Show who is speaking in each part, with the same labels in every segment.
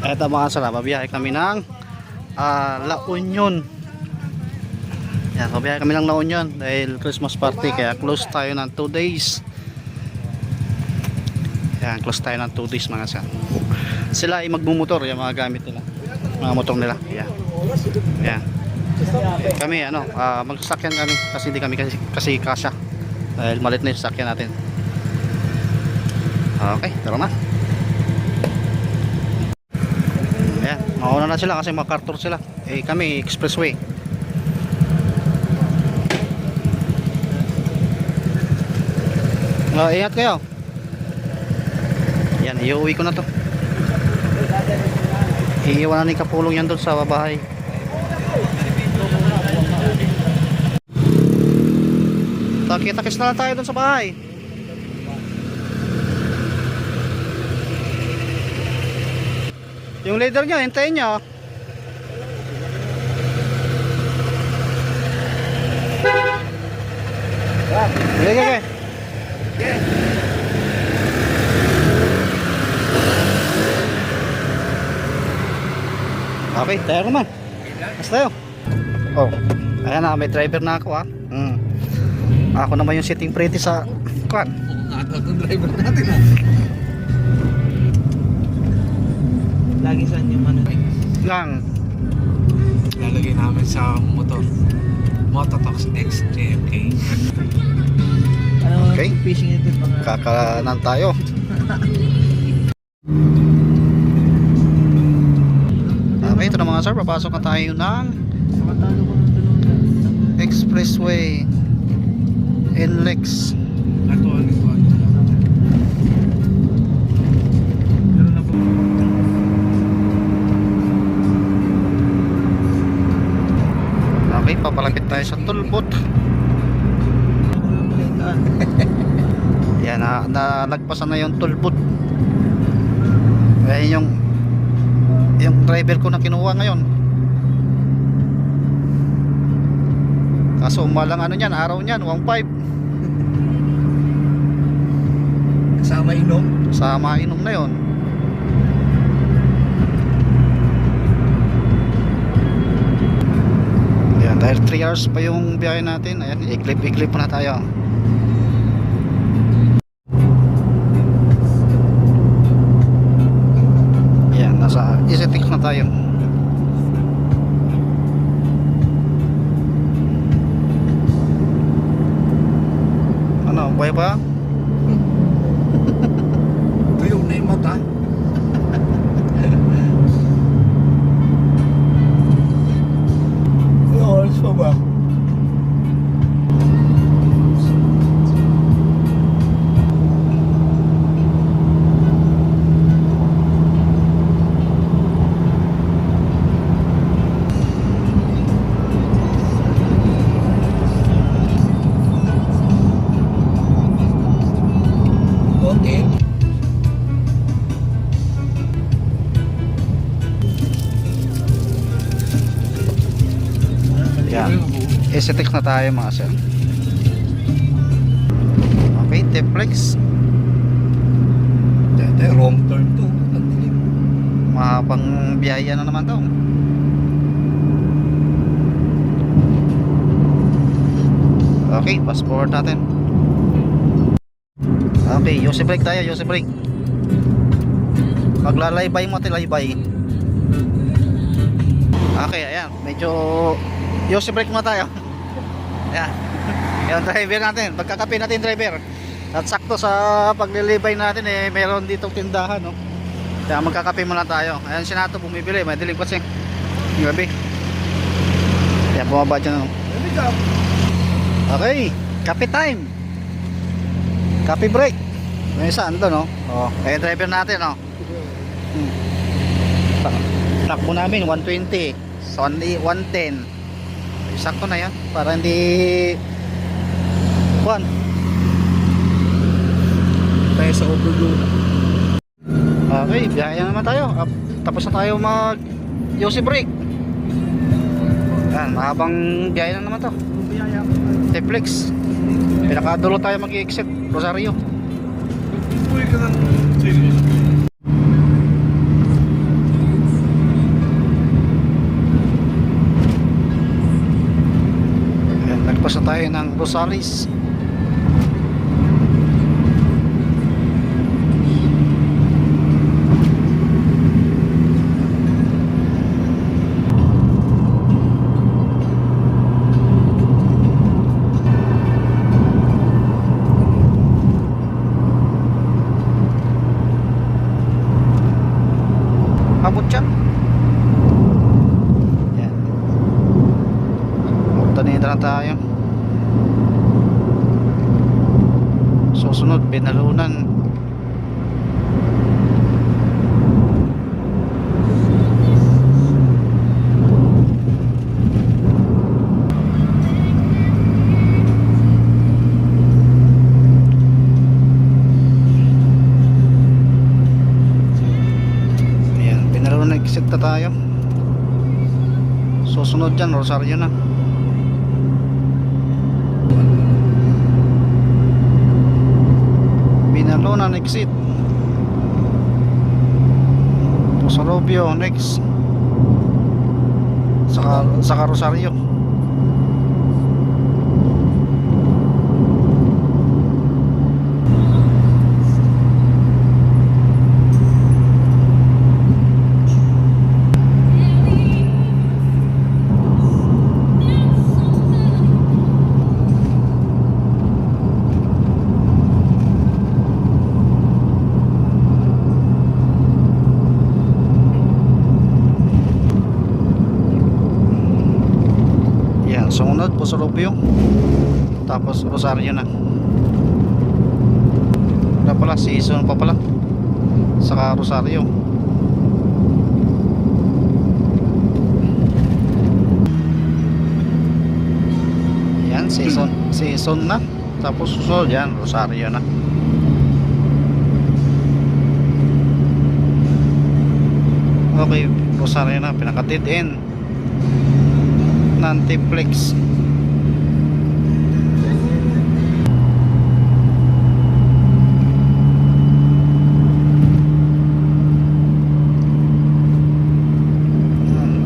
Speaker 1: Eto mga sala, babiyahe kami ng La Union. Yan, babiyahe kami ng La Union dahil Christmas party, kaya close tayo ng 2 days. Yan, close tayo ng 2 days mga sala. Sila ay magmumotor, yung mga gamit nila, mga motor nila. Yan. Yan. Kami magsasakyan kami kasi hindi kami kasi kasya dahil malit na yung sasakyan natin. Okay, tara na. Ayan, mauna na sila kasi MacArthur sila. Eh kami expressway. Ingat kayo. Yan, iuwi ko na to. Iiwanan ni Kapulong yan doon sa bahay. Kita-kits na lang tayo doon sa bahay. Yung leader nyo, hintayin nyo. Okay. Okay, tayo naman. Basta tayo. Oh, ayan na, may driver na ako ha. Ako naman yung sitting pretty sa kwan.
Speaker 2: Ako itong driver natin ha. Lagi saan yung ano
Speaker 1: lang
Speaker 2: lalagay namin sa motor. Mototox X JFK.
Speaker 1: Okay,
Speaker 2: fishing ito mga
Speaker 1: kakanan tayo. Okay, ito na mga sir, papasok na tayo ng expressway NLEX. Okay, papalapit tayo sa Tulbot. Yan, nalagpasan na yung Tulbot. Ayan yung driver ko na kinuha ngayon. Kaso umalang araw niyan, 1.5.
Speaker 2: Kasama inom?
Speaker 1: Sama inom na yon. Ayan, dahil 3 hours pa yung biyahe natin. Ayan, iklip na tayo. Ayan, nasa Isetik na tayo. Ano, buhay ba?
Speaker 2: Tuyo na yung mata. Ano oras pa ba?
Speaker 1: Isetik na tayo mga sir. Okay, Teplex.
Speaker 2: Wrong turn to.
Speaker 1: Mahabang biyaya na naman daw. Okay, fast forward natin. Okay, Yossi brake tayo, Yossi brake. Maglalaybay mo, tilaybay. Okay, ayan, medyo Yossi brake mo tayo. Ayan, yung driver natin, pagkakape natin driver. At sakto sa paglilibay natin meron dito tindahan, no. Kaya magkakape muna tayo. Ayan si Nato bumibili, may dilim kasi gabi. Ayan, bumaba dyan, no. Okay, kape time. Kape break. May isa, ando, no. Ayan driver natin, no. Takbo namin 120, so 110. Sakto na yan para hindi kuan
Speaker 2: Tayo sa overload.
Speaker 1: okay, biyahe naman tayo. Tapos na tayo mag Yossi brake. Yan, mahabang biyahe na naman to. Teplex. Pinakadulo tayo mag-i-exit Rosario.
Speaker 2: Uy ka ng sino?
Speaker 1: ng Rosalis. Abot siya. Yan. Magtanita na tayo. Susunod, Binalunan. Exit na tayo. Susunod dyan, Rosario na. Binalunan exit. Rosario next. Saka Rosario. Sunod po sa Rubio, tapos Rosario na. Wala pala, season pa pala saka Rosario. Yan, season na. Tapos susunod yan, Rosario na. Okay, Rosario na, pinaka-dead end Antiplex.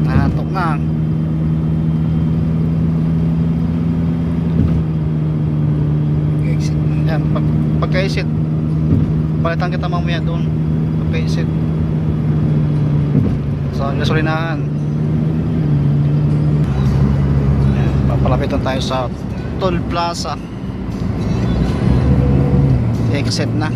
Speaker 1: Nahatok na. Yan, pagka-exit palitan kita mamaya doon. Pagka-exit sa gasolinahan. Palapitan tayo sa Toll Plaza. Exit na.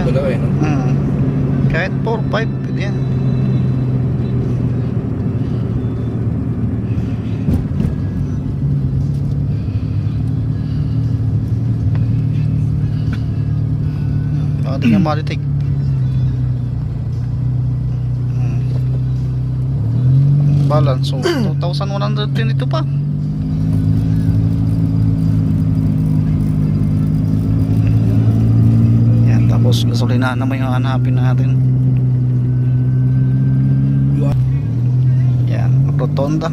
Speaker 2: Dalawa eh, no?
Speaker 1: Kahit 4, 5 pwede yan. Tingnan maritig. Balance, so 2,100 din ito pa. Yan, tapos gasolina naman yung hanapin natin. Yan, rotonda.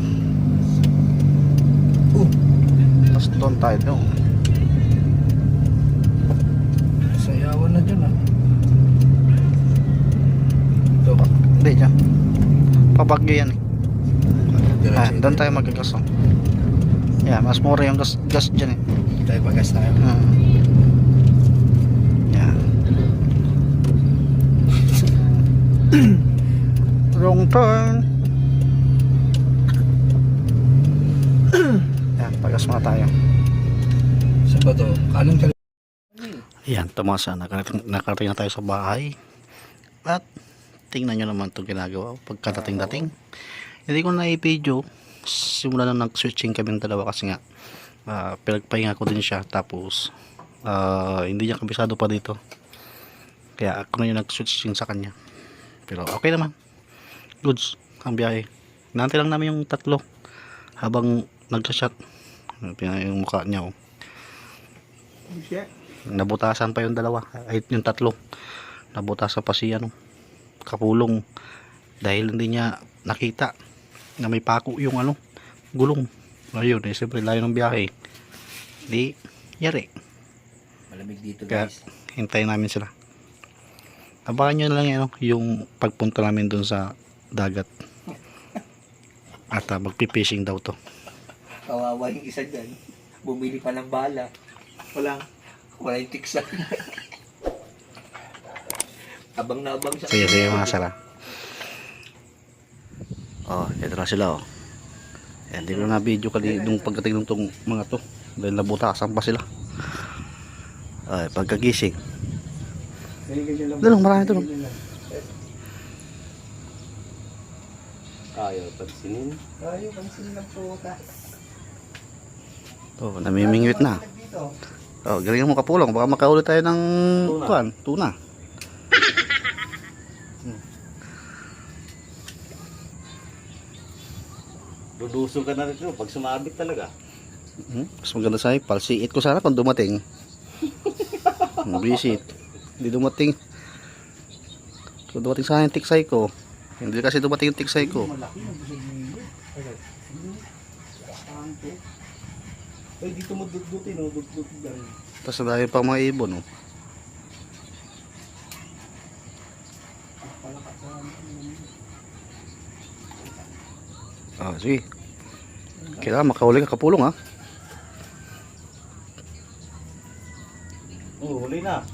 Speaker 1: Tapos doon tayo doon.
Speaker 2: Sayawan na dyan ah. Ito.
Speaker 1: Hindi dyan. Pabagyo yan eh. Doon tayo magagas. Yan, mas mura yung gas dyan eh.
Speaker 2: Tayo pagas tayo.
Speaker 1: Yan. Wrong turn. Yan, pagas muna tayo.
Speaker 2: Saan ba ito? Kanan ka.
Speaker 1: Yan, tumasa. Nakarating na tayo sa bahay. At tingnan nyo naman itong ginagawa pagkatating-dating. Hindi ko na i-video. Simula na nag-switching kami ng dalawa kasi nga pinagpahinga ko din siya. Tapos hindi niya kabisado pa dito. Kaya ako na yung nag-switching sa kanya. Pero okay naman. Goods ang biyahe. Nantay lang namin yung tatlo habang nagka-shot. Yung mukha niya oh. Nabutasan pa yung dalawa. Ay yung tatlo. Nabutasan pa siya no. Kapulong. Dahil hindi niya nakita na may pako yung ano gulong. Ayun, siyempre layo ng biyahe. Di, yari.
Speaker 2: Malamig dito
Speaker 1: Kaya,
Speaker 2: guys.
Speaker 1: hintayin namin sila. Abangan nyo na lang yan, yung pagpunta namin dun sa dagat. At magpipishing daw to.
Speaker 2: Kawawa yung isa dyan. Bumili pa ng bala. Walang tiksa. Abang na abang siya.
Speaker 1: Sige mga sala. Oh, ito na sila oh. Ayan, di ko na video kali nung pagdating ng tong mga to. Dahil nabutasan pa sila. Ay, pagkagising. Dalong, marami to.
Speaker 2: Ayaw pansinin. Ayaw pansinin ng puta.
Speaker 1: Oh, namimingwit na. Oh, galingan mo kapulong. Baka makaulit tayo ng tuna.
Speaker 3: Duduso ka na rin ito pag sumabit talaga.
Speaker 1: Mas maganda sa'yo. Palsiit ko sana kung dumating. Bisit. Hindi dumating. Kung dumating sana yung tiksay ko. Hindi kasi dumating yung tiksay ko.
Speaker 2: Ay, dito mo duddutin, no? Duddutin na rin.
Speaker 1: Tapos na dahil pang mga ibon. Oh. Ah, sige. Kailangan makahuli ka kapulong ha.
Speaker 3: Oh, huli na.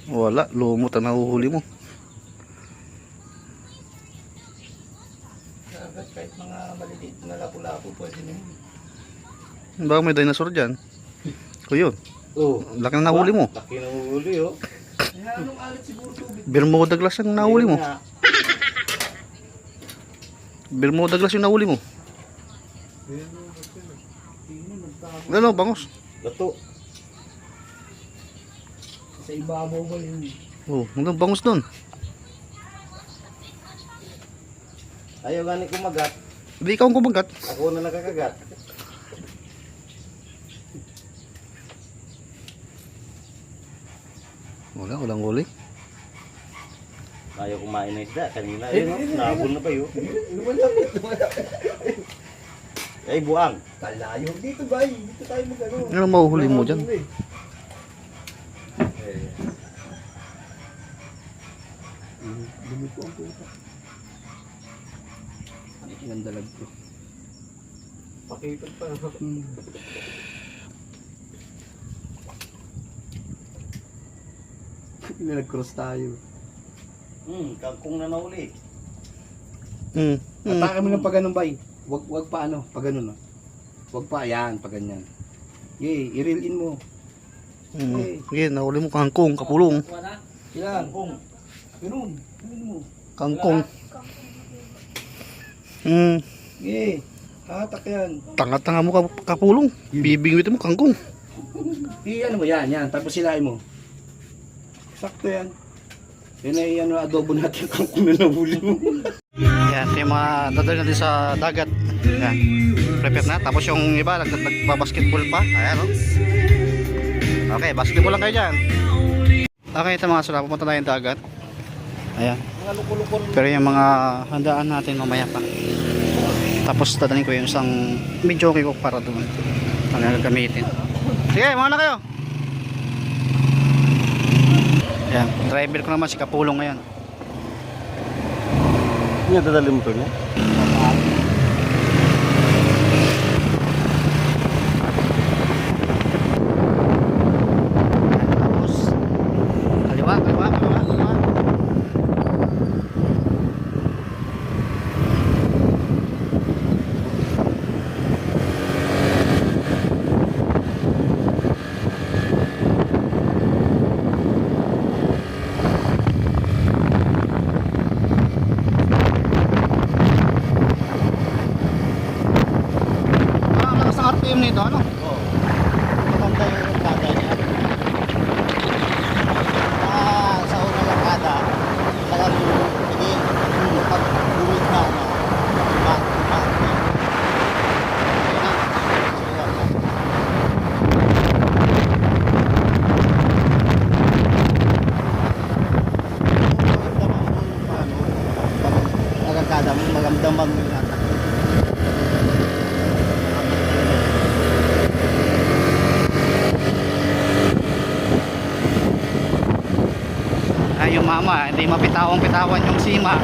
Speaker 1: Wala, lumot ang nahuhuli mo.
Speaker 2: Kahit mga maliliit na lapu-lapu pwede na yun.
Speaker 1: Baka may dinosaur dyan. O yun,
Speaker 3: Oh,
Speaker 1: laki na nahuli mo.
Speaker 3: laki ng huli oh.
Speaker 2: Anong alit siguro tubig?
Speaker 1: Bermuda glass yung nahuli mo. Bermuda glass yung nahuli mo. Ano, bangos.
Speaker 3: Gato.
Speaker 2: Sa ibabaw ba yun?
Speaker 1: Oh, hanggang bangos doon.
Speaker 3: Ayaw gani kumagat.
Speaker 1: Hindi ikaw ang kumagat.
Speaker 3: Ako na nakakagat.
Speaker 1: Walang huli.
Speaker 3: Ayaw kumain ng isda. Kanina ayun oh. Nabol na pa yun.
Speaker 2: Lumalapit.
Speaker 3: Ay buang.
Speaker 2: Kalayo dito ba? Dito tayo mag-ano.
Speaker 1: Ano mahuhuli mo dyan?
Speaker 2: Lumit ko ang puta. Ang dalag ko.
Speaker 3: Pakipag pa.
Speaker 2: Nag-cross tayo.
Speaker 3: Kangkong na nahuli.
Speaker 2: Atake mo ng pag ganun bay. Wag pa ano, pag ganun no. Wag pa yan, pag ganyan. Yay, i-reel in mo.
Speaker 1: Sige, nahuli mo kangkong, kapulong.
Speaker 2: Yan.
Speaker 3: Kangkong.
Speaker 2: Ganun. Ganun mo.
Speaker 1: Kangkong.
Speaker 2: Yay. Hatak yan.
Speaker 1: Tanga-tanga mo kapulong. Bibingwit mo kangkong.
Speaker 2: Ano mo yan, yan. Tapos silain mo. Sakto yan. Yan ay ano, adobo natin kangkong na nahuli mo.
Speaker 1: Yan, ito yung mga dadali natin sa dagat. Yan, prepare na. Tapos yung iba, nagbabasketball pa. Ayan, oh. Okay, basketball lang kayo dyan. Okay, ito mga sula, pupunta tayo yung dagat. Ayan. Pero yung mga handaan natin mamaya pa. Tapos dadalhin ko yung isang medyo okay ko para doon. Ano gagamitin. Sige, mga na kayo. Ayan, driver ko naman si Kapulong ngayon.
Speaker 3: Niya dadali mo to niya?
Speaker 1: Tapos kaliwa. yung mama, hindi mapitawang-pitawan yung sima.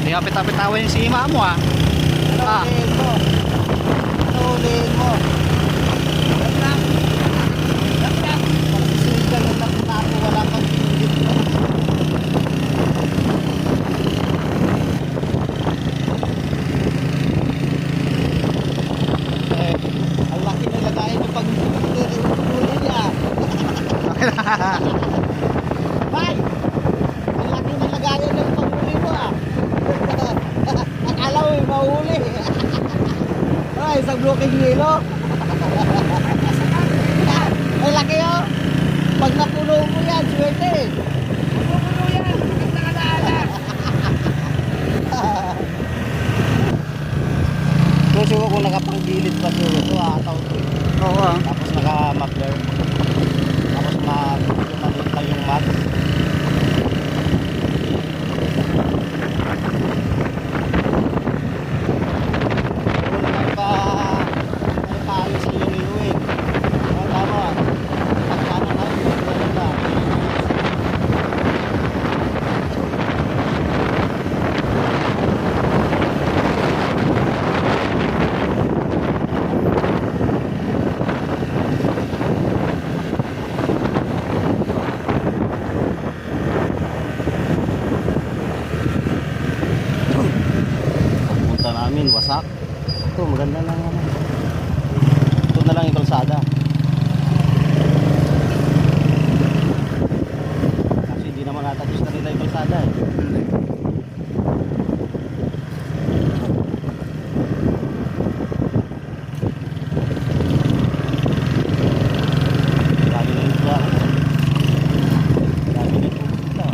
Speaker 1: Hindi mapitaw-pitawan yung sima mo ah. Ah.
Speaker 2: Ulihin mo. Pagsisindan ng nakunako, wala kang pinigit mo. Ang laki na lagayan ng pag-uli niya. Bay! Ang laki na lagayan ng pag-uli mo ah. Akala mo yung mahuli. Ay, isang bloking hilo. Ay, laki oh. Pag napuno mo yan, swerte. Napuno yan. Bakit nakalaala? Gusto ko kung nakapang-gilid pa ito ataw ko eh.
Speaker 1: Oo ah.
Speaker 2: Tapos naka-muffler. Tapos maliit pa yung mat.
Speaker 3: Punta namin, wasak. Ito, maganda lang ano. Ito na lang yung kalsada. Kasi hindi naman natapos na nila yung kalsada eh. Lagi na yung isla. Lagi na yung isla.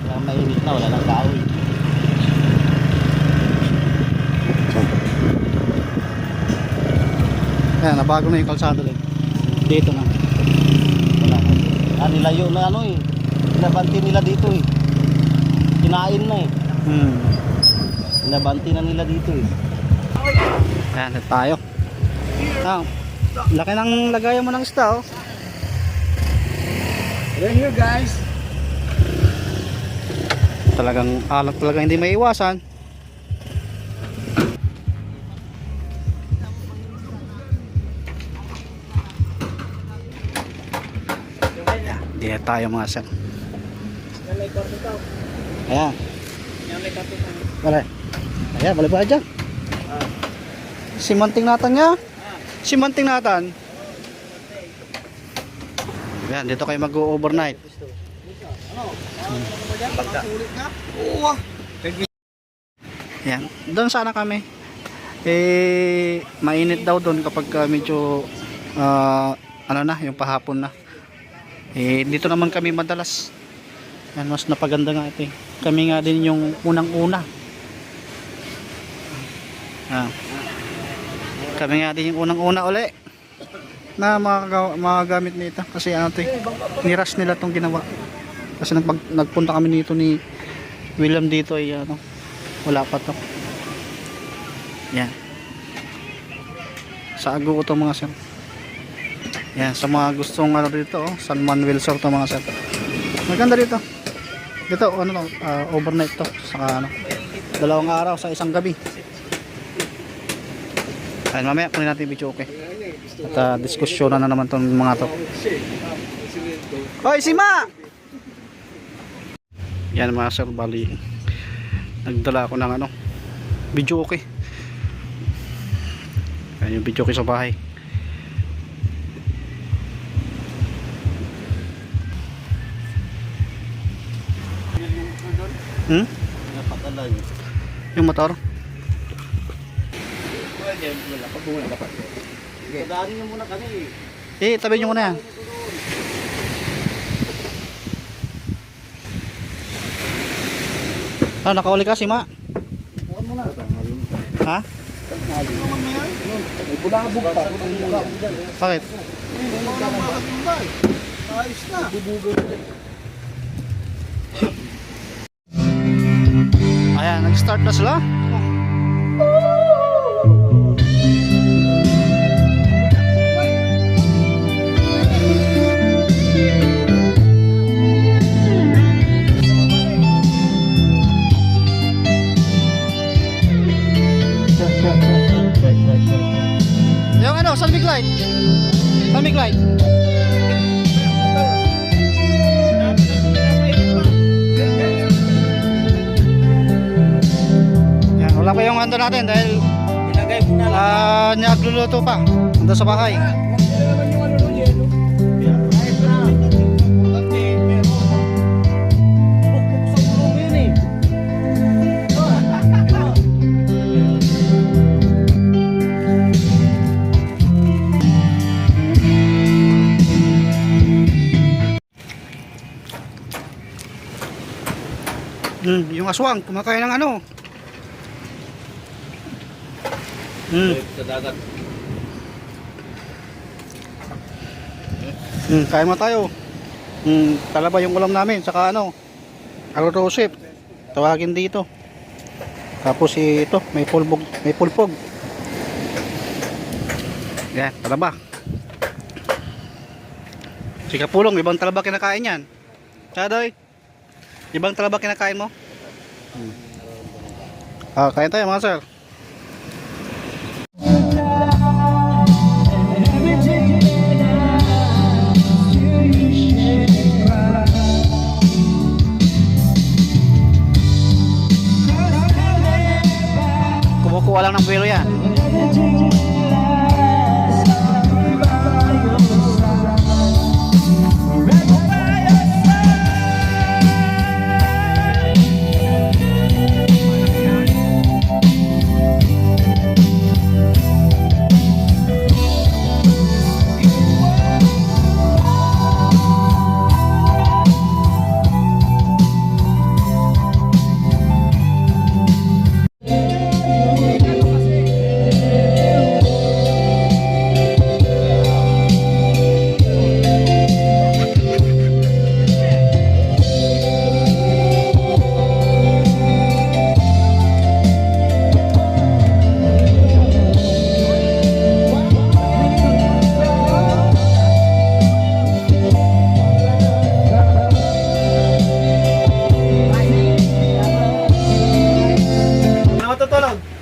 Speaker 3: Kaya mainit na, wala nang kahoy.
Speaker 1: Ayan, nabago na yung kalsada din. Dito na.
Speaker 3: Wala na. Nilayo na ano eh. Pinabanti nila dito eh. Kinain na eh. Pinabanti na nila dito eh.
Speaker 1: Ayan, ito tayo. Ah, laki ng lagayan mo ng isda oh.
Speaker 2: We're here guys.
Speaker 1: Talagang alak talaga hindi maiwasan. Di tayo mga sir. Ayan. Bale. Ayan, bale ba dyan? Simanting natan niya. Simanting natan. Ayan, dito kayo mag-overnight. Yan, doon sana kami. Mainit daw doon kapag medyo ano na, yung pahapon na. Dito naman kami madalas. Yan, mas napaganda nga ito. Kami nga din yung unang-una. Kami nga din yung unang-una uli na magagamit nito kasi ano to, niras nila tong ginawa. Kasi nagpunta kami nito ni William dito ay ano, wala pa to. Yan. Sa Ago to mga sir. Yan, sa mga gustong ano dito, San Manuel Sur to mga sir. Maganda dito. Dito ano to, overnight to sa ano, 2 araw sa isang gabi. Ayun, mamaya kunin natin yung video, okay. At diskusyon na naman tong mga to. Hoy, Sima! Yan mga sir, bali nagdala ako ng ano, video, okay. Yan yung video, okay sa bahay. Yung motor?
Speaker 3: Dadaanin niyo muna kami
Speaker 1: Tabi nyo muna yan. Nakauli ka, Sima? Ha?
Speaker 2: May bulabog pa.
Speaker 1: Bakit?
Speaker 2: Ayos na.
Speaker 1: Ayan, nag-start na sila. Yung ano, Salmig Light. Salmig Light. Yan, wala pa yung handa natin dahil
Speaker 3: Ilagay mo na lang.
Speaker 1: nagluluto pa. Handa sa bahay. Yung aswang, kumakain ng ano.
Speaker 3: Sa dagat.
Speaker 1: Kain mo tayo. Talaba yung ulam namin, saka ano, arrosip. Tawagin dito. Tapos ito, may pulpog. Yan, talaba. Si Kapulong, ibang talaba kinakain yan. Chadoy, ibang talaba kinakain mo? Kain tayo mga sir. Kumukuha lang ng buwelo yan.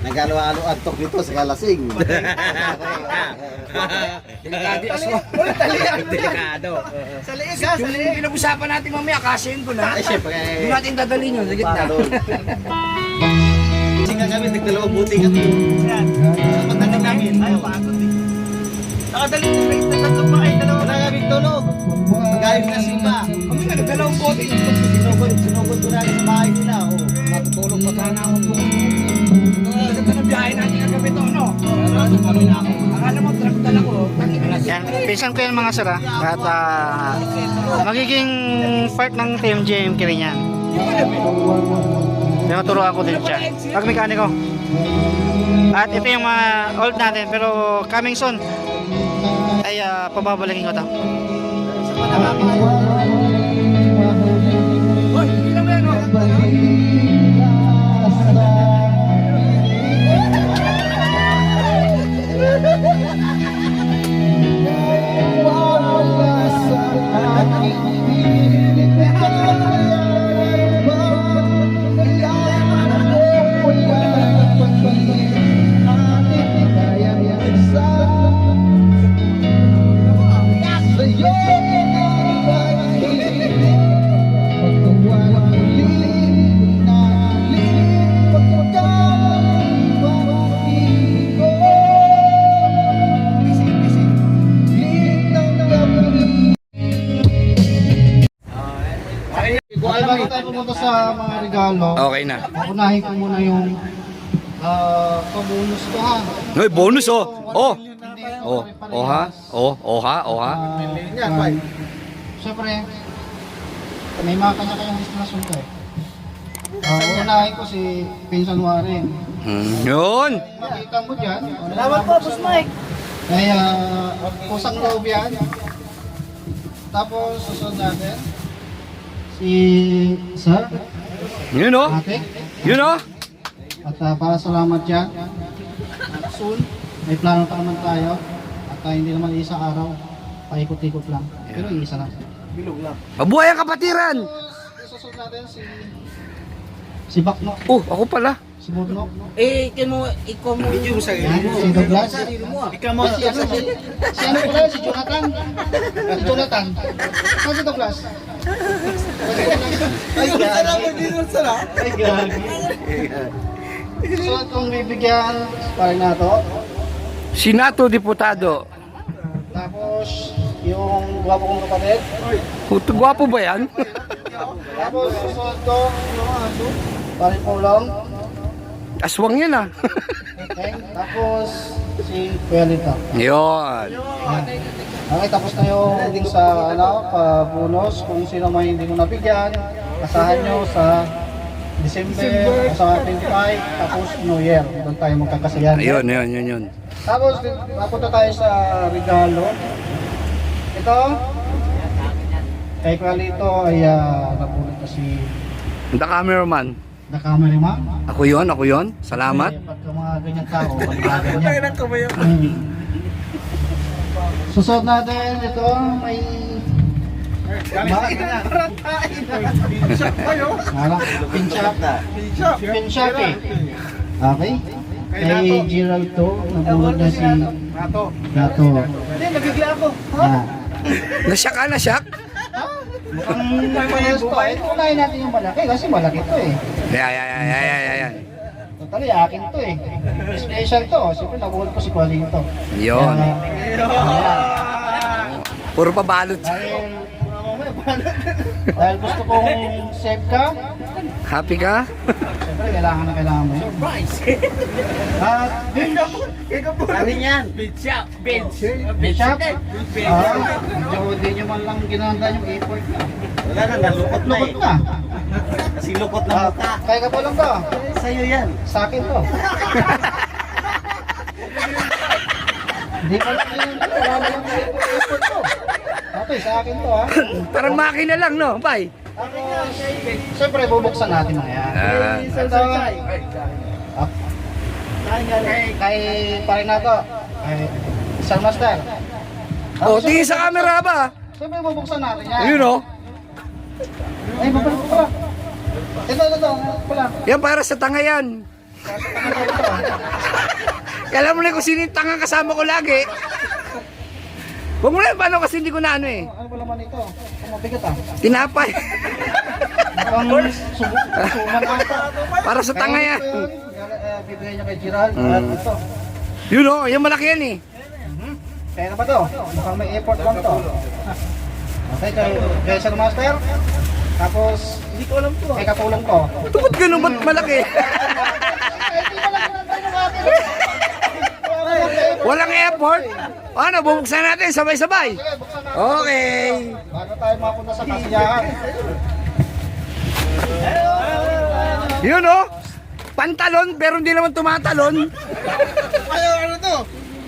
Speaker 3: Nagalo-alo antok dito sa kalasing. Delikado.
Speaker 2: Sa liig ha, sa liig. Pinag-usapan natin mamaya, kasihin ko na.
Speaker 3: Ay, syempre.
Speaker 2: Doon natin dadalhin yun, sa gitna.
Speaker 3: Singa kami, nagdalawang buti kami. Yan. Pagdating namin, ayaw pa ako. Nakadali ko sa tatlong bahay, dalawa na kami tulog. Magayos na simba.
Speaker 2: Kami nga, nagdalawang bote.
Speaker 3: Sinugod ko na sa bahay nila. Matutulog pa sana ako po.
Speaker 2: Ito na biyahe natin kagabi to, no? Akala mo, truck dala ko.
Speaker 1: Yan, pinsan ko yan mga sir ha. At magiging part ng Team JMK rin yan. Tinuturuan ko din siya. Pag mekaniko. At ito yung mga old natin pero coming soon ay pababalikin ko ito.
Speaker 2: Hoy, hindi lang yan, no?
Speaker 1: Bago tayo pumunta sa mga regalo,
Speaker 2: Okay na.
Speaker 1: unahin ko muna yung pabonus ko ha.
Speaker 2: Hoy, bonus oh. Ha? Ha?
Speaker 1: Siyempre, may mga kanya-kanyang destinasyon ko eh. Unahin ko si Pinsan Warren.
Speaker 2: Yun.
Speaker 1: Makita mo dyan.
Speaker 3: Salamat po, Boss Mike.
Speaker 1: Kaya, kusang loob yan. Tapos, susunod natin. Si Sir,
Speaker 2: Yun oh.
Speaker 1: ate.
Speaker 2: Yun oh.
Speaker 1: At para salamat dyan, soon, may plano pa naman tayo. At hindi naman isang araw, paikot-ikot lang. Pero isa lang.
Speaker 3: Bilog lang.
Speaker 2: Mabuhay ang kapatiran!
Speaker 1: Isusunod natin si Bakno,
Speaker 2: Oh, ako pala.
Speaker 1: si Budno.
Speaker 3: Ikaw mo. Video mo sa
Speaker 1: Yan, si Douglas.
Speaker 3: Ikaw mo.
Speaker 1: Si ano pala, si Jonathan. Si Jonathan. Saan si Douglas?
Speaker 3: Ay, sarap mo dito sarap.
Speaker 1: Ay, gagi. So, itong bibigyan, parang na to.
Speaker 2: Sinato Diputado.
Speaker 1: Tapos, yung gwapo kong kapatid.
Speaker 2: Puto, gwapo ba yan?
Speaker 1: Tapos, susunod ko, parang pulong.
Speaker 2: Aswang yan ah.
Speaker 1: Okay. Tapos, si Kuelita.
Speaker 2: Yun.
Speaker 1: Okay, tapos na yung sa bonus. Kung sino may hindi mo nabigyan, asahan nyo sa December, sa 25, tapos New Year. Doon tayo magkakasayan.
Speaker 2: Yun.
Speaker 1: Tapos, napunta tayo sa regalo. Ito, kay Kuelito ay napulot na si
Speaker 2: The cameraman.
Speaker 1: the cameraman.
Speaker 2: Ako yon. Salamat.
Speaker 1: Pagka mga ganyan tao, ganyan. Susunod natin, ito may pinshop eh. Okay. Kay Gerald to, nabulog na si Gato.
Speaker 3: Hindi, nabigla ako.
Speaker 2: Nasyak.
Speaker 1: Mukhang mayos to eh. Unahin natin yung malaki kasi malaki to eh.
Speaker 2: Yan.
Speaker 1: Totally, akin to eh. Special to. Siyempre, nabulog ko si Kualing to.
Speaker 2: Yun. Puro pabalot.
Speaker 1: Dahil gusto kong save ka,
Speaker 2: Happy ka?
Speaker 1: siyempre kailangan mo yun. At
Speaker 3: Sabi niyan. Bishop.
Speaker 1: Bishop, medyo hindi nyo man lang ginanda yung effort na.
Speaker 3: Wala na, nalukot na
Speaker 1: Lukot
Speaker 3: eh.
Speaker 1: na.
Speaker 3: Kasi lukot na mukha.
Speaker 1: Kaya ka pa lang to.
Speaker 3: Sa'yo yan.
Speaker 1: Sa akin to. Hindi pa lang yun. Wala na lang effort to. Okay, sa akin to ha.
Speaker 2: Parang makina lang, no? Bye.
Speaker 1: Tapos, siyempre bubuksan natin mga yan. Ito, kay parin na to. Kay Sir Master.
Speaker 2: Oh, tingin sa camera ba?
Speaker 1: Siyempre bubuksan natin yan.
Speaker 2: Ayun oh.
Speaker 1: Ay, babalik ko pala. Ito, pala.
Speaker 2: Yan para sa tanga yan. Kala mo na kung sino yung tanga kasama ko lagi. Huwag mo na paano kasi hindi ko na ano eh.
Speaker 1: Ano ba naman ito? Ang mabigat ah.
Speaker 2: Tinapay.
Speaker 1: Mukhang suman ata.
Speaker 2: Para sa tanga yan.
Speaker 1: Bibigay niya kay Gerald. At ito.
Speaker 2: Yun oh, yung malaki yan eh.
Speaker 1: Pera ba to? Mukhang may effort lang to. Okay, kay Sir Master. Tapos,
Speaker 3: Hindi ko alam to.
Speaker 1: kay Katulong to.
Speaker 2: Ito ba't ganun ba't malaki? Walang effort. Ano, bubuksan natin sabay-sabay.
Speaker 1: Sige, buksan natin.
Speaker 2: Okay.
Speaker 1: Bago tayo mapunta sa kasiyahan.
Speaker 2: Yun oh. Pantalon pero hindi naman tumatalon.
Speaker 3: Ayaw, ano to?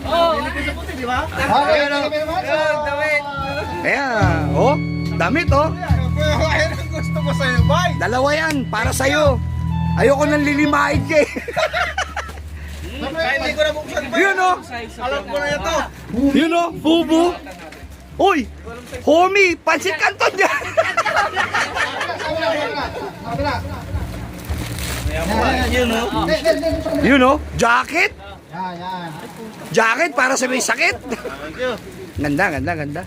Speaker 3: Hindi ko sa puti, di ba?
Speaker 1: Okay, thank you very much.
Speaker 2: Ayan. Oh, damit oh.
Speaker 3: Ayan ang gusto ko sa'yo, bye!
Speaker 2: Dalawa yan para sa'yo. Ayoko nang lilimahid ka eh.
Speaker 3: Kaya hindi ko na buksan pa.
Speaker 2: Yun oh.
Speaker 3: Alam ko na ito.
Speaker 2: Yun oh, bubu. Uy, homie, pansit kanton yan.
Speaker 3: Yun, no?
Speaker 2: Yun oh, jacket.
Speaker 1: Yan.
Speaker 2: Jacket para sa may sakit. Ganda.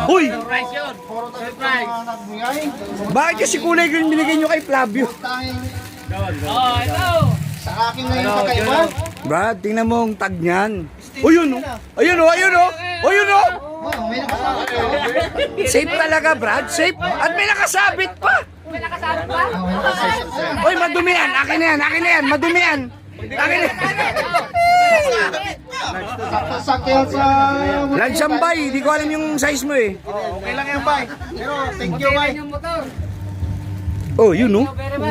Speaker 2: Uy,
Speaker 3: Surprise yun.
Speaker 1: Puro tayo mga nagbigay.
Speaker 2: bakit kasi kulay green binigay nyo kay Flavio?
Speaker 1: Sa akin na yung kakaiba.
Speaker 2: Brad, tingnan mo ang tag niyan. O yun oh. Ayun oh.
Speaker 1: Oh, may nakasama.
Speaker 2: Safe talaga, Brad. Safe. At may nakasabit pa. Uy, madumi yan. Akin na yan. Madumi yan. Akin na.
Speaker 1: Sakto yan sa...
Speaker 2: Lansambay. Hindi ko alam yung size mo eh.
Speaker 3: Okay lang yan, bye. Pero, thank you, bye.
Speaker 2: Oh, yun oh.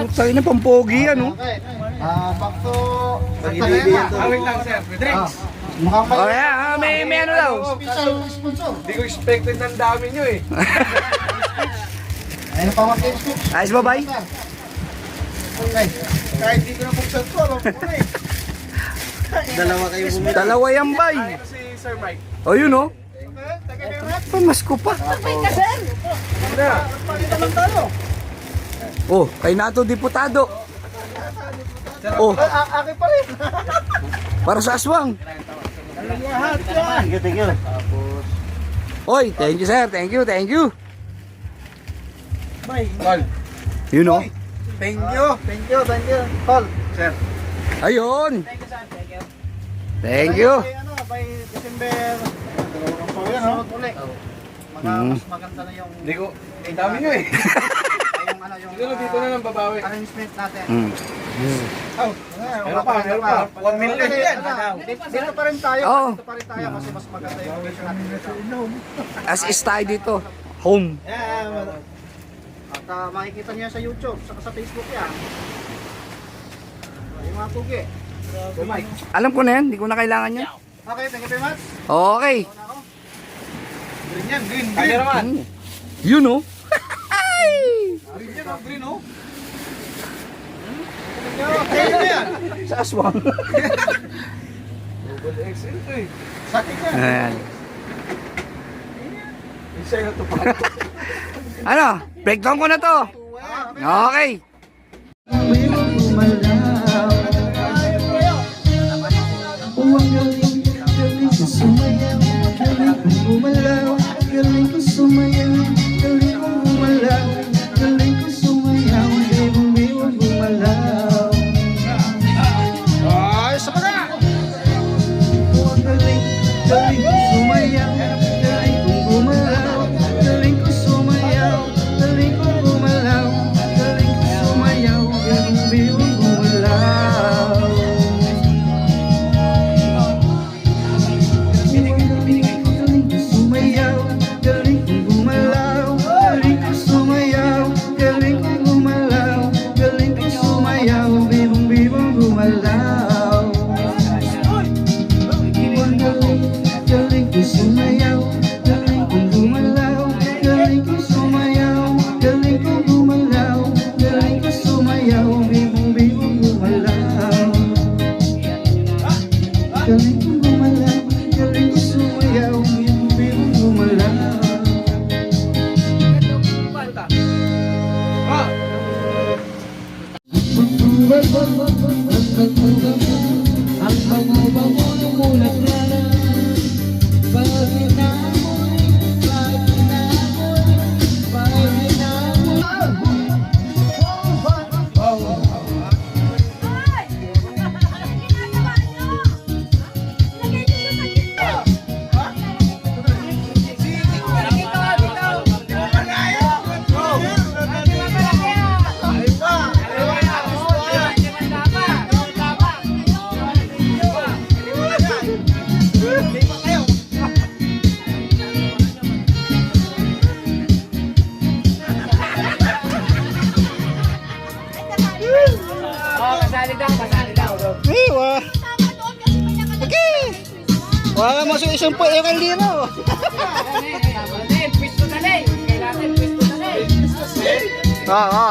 Speaker 2: Tayo na pampogi yan oh.
Speaker 1: Okay. Back to...
Speaker 3: Wait lang, sir. Drinks.
Speaker 1: Mukhang
Speaker 2: Oh, yeah. May ano daw.
Speaker 1: Official sponsor.
Speaker 3: Hindi ko expected ng dami nyo eh.
Speaker 1: Ayun pa mag-speech.
Speaker 2: Ayos ba, bay?
Speaker 3: Okay. Kahit di ko na buksan ko, alam ko na eh. Dalawa kayo bumili.
Speaker 2: Dalawa yan, bay.
Speaker 3: Si Sir Mike.
Speaker 2: O, yun, oh.
Speaker 3: Taga Mermat.
Speaker 2: Pamasko pa.
Speaker 3: Pakita lang tayo.
Speaker 2: Oh, kay Nato Diputado. Oh,
Speaker 3: Akin pa rin.
Speaker 2: para sa aswang.
Speaker 3: Lahat yan. Thank you.
Speaker 2: Oy, thank you, sir. Thank you, thank you.
Speaker 3: Bye.
Speaker 2: Yun, oh.
Speaker 3: Thank you. Thank you. Thank you. Call. Sir.
Speaker 2: Ayun.
Speaker 3: Thank you, sir. Thank you.
Speaker 2: Thank you.
Speaker 3: By December. So, yan, no? Ulit. Mas maganda na yung...
Speaker 4: Hindi ko, ang dami nyo eh.
Speaker 3: Yung ano, yung...
Speaker 4: Siguro dito na lang babawi.
Speaker 3: Arrangement natin.
Speaker 2: Mm.
Speaker 3: Oh,
Speaker 4: Meron pa. 1 million yan.
Speaker 3: Dito pa rin tayo.
Speaker 2: Oo.
Speaker 3: Dito pa rin tayo kasi mas maganda yung location natin dito.
Speaker 2: As is tayo dito. Home.
Speaker 3: At makikita niyo sa YouTube, saka sa Facebook yan. Yung mga pugi.
Speaker 2: Alam ko na yan. Hindi ko na kailangan yan.
Speaker 3: Okay, thank you very much.
Speaker 2: Okay.
Speaker 3: Green yan, green,
Speaker 4: Cameraman.
Speaker 2: Yun, oh.
Speaker 3: Green yan, green oh. Ayun na yan.
Speaker 2: Sa aswang.
Speaker 4: Double XL to eh.
Speaker 3: Sakit yan.
Speaker 2: Ayan.
Speaker 4: Isa na to pa.
Speaker 2: Ano? Breakdown ko na to. Okay.
Speaker 5: Ang galing, galing ko sumayaw, galing kong gumalaw, galing ko sumayaw, galing kong gumalaw, galing ko sumayaw, bibong gumalaw.
Speaker 3: Ay, sa mga!
Speaker 5: Ang galing, galing ko sumayaw, galing kong gumalaw, galing ko sumayaw, galing kong gumalaw, galing ko sumayaw, bibong gumalaw. Galing ko sumayaw, galing kong gumalaw, galing ko sumayaw, galing kong gumalaw, galing ko sumayaw, bibong gumalaw. Ang galing, galing ko sumayaw, galing kong gumalaw, galing ko sumayaw, galing kong gumalaw, galing ko sumayaw, bibong gumalaw. Galing kong gumalaw, galing ko sumayaw, bibong gumalaw. Ang bango-bango ng mulat na pag inamoy, pag inamoy, pag inamoy.
Speaker 3: Iwa. Okay. Wala mo sa isang po yung kaldero. Oo.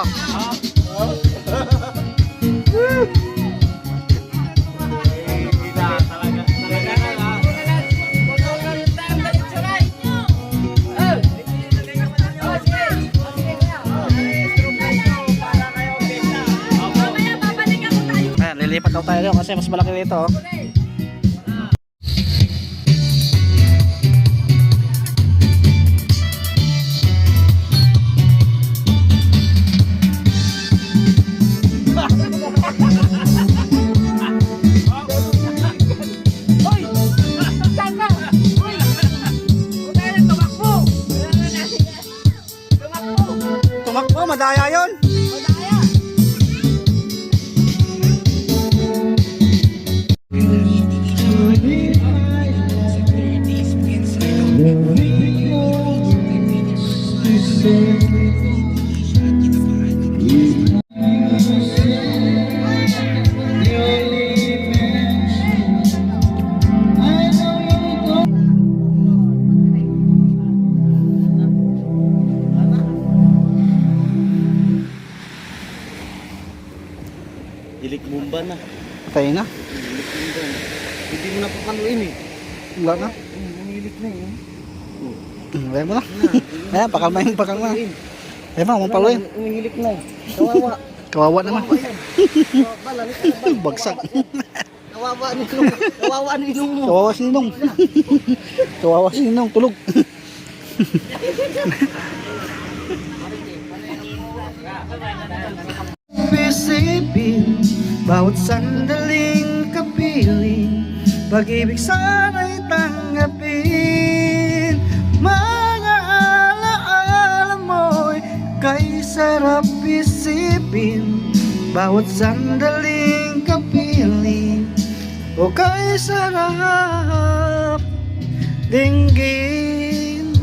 Speaker 3: Ayan, lilipat daw tayo kasi mas malaki dito. Oh. Tumakbo, madaya yun. tumba na.
Speaker 1: Patay na.
Speaker 3: Hindi mo na papanuin eh.
Speaker 1: Wala na.
Speaker 3: Nangilit na eh.
Speaker 1: Ayan mo na. Ayan, pakalmahin, pakalma. Ayan mo, mapaluin.
Speaker 3: Nangilit na. Kawawa.
Speaker 1: Kawawa naman.
Speaker 3: Bala,
Speaker 1: Bagsak.
Speaker 3: kawawa ni Nung. Kawawa ni Nung mo.
Speaker 1: Kawawa si Ninong. Kawawa si Ninong, tulog.
Speaker 5: Isipin bawat sandaling kapiling, pag-ibig sana'y tanggapin. Mga alaala mo'y kay sarap isipin, bawat sandaling kapiling, o kay sarap dinggin.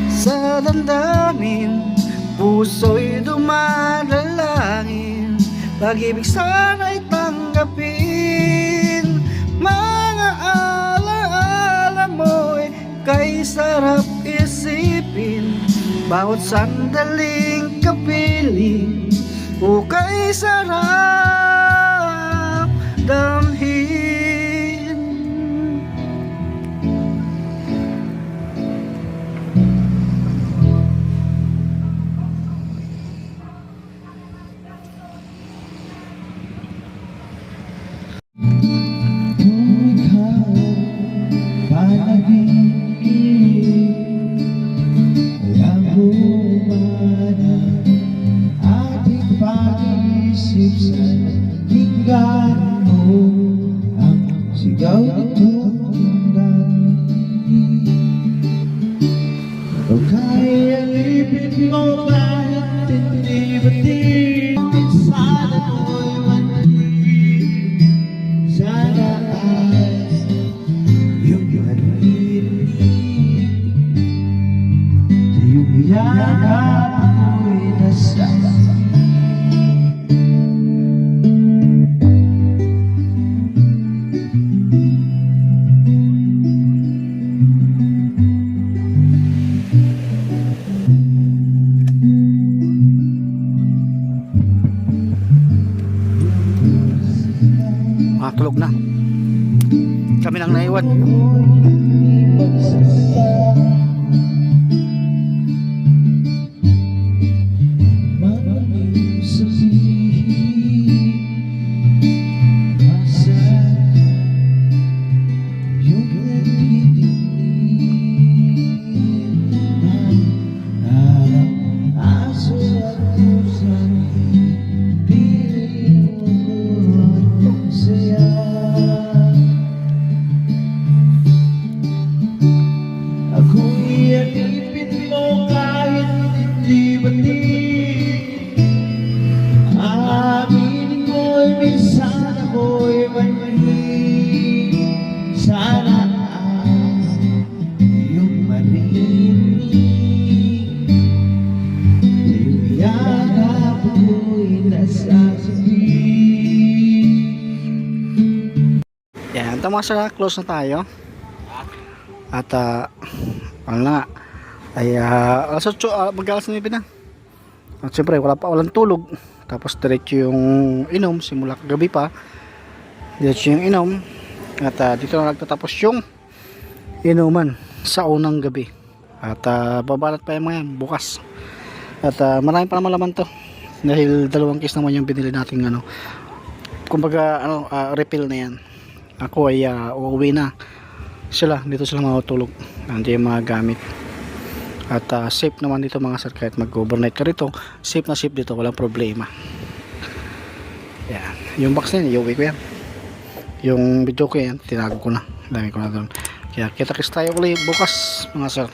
Speaker 5: Sa damdamin puso'y dumadalangin, pag-ibig sana'y tanggapin. Mga alaala mo'y kay sarap isipin, bawat sandaling kapiling, o kay sarap damhin.
Speaker 6: Sigaw nitong o kaya lipit mo kahit hindi ba di sana mo'y manhid, sana ay yung marinig sa iyong yakap mo'y nasasama.
Speaker 1: Tulog na. Kami nang naiwan. Yan, tama sa close na tayo. At ano na nga ay alas 8, mag-alas 9 na. At siyempre walang tulog. Tapos diretso yung inom simula kagabi pa. Diretso yung inom. At dito na nagtatapos yung inuman sa unang gabi. At babalat pa yung mga yan bukas. At marami pa naman laman to. Dahil 2 case naman yung binili nating kumbaga refill na yan. Ako ay uuwi na. Dito sila matutulog. Nandiyan yung mga gamit. At safe naman dito mga sir, kahit mag-overnight ka rito, safe na safe dito, walang problema. Yan. Yung box na yun, iuwi ko yan. Yung video ko yan, tinago ko na. Dami ko na doon. Kaya kita-kits tayo ulit bukas mga sir.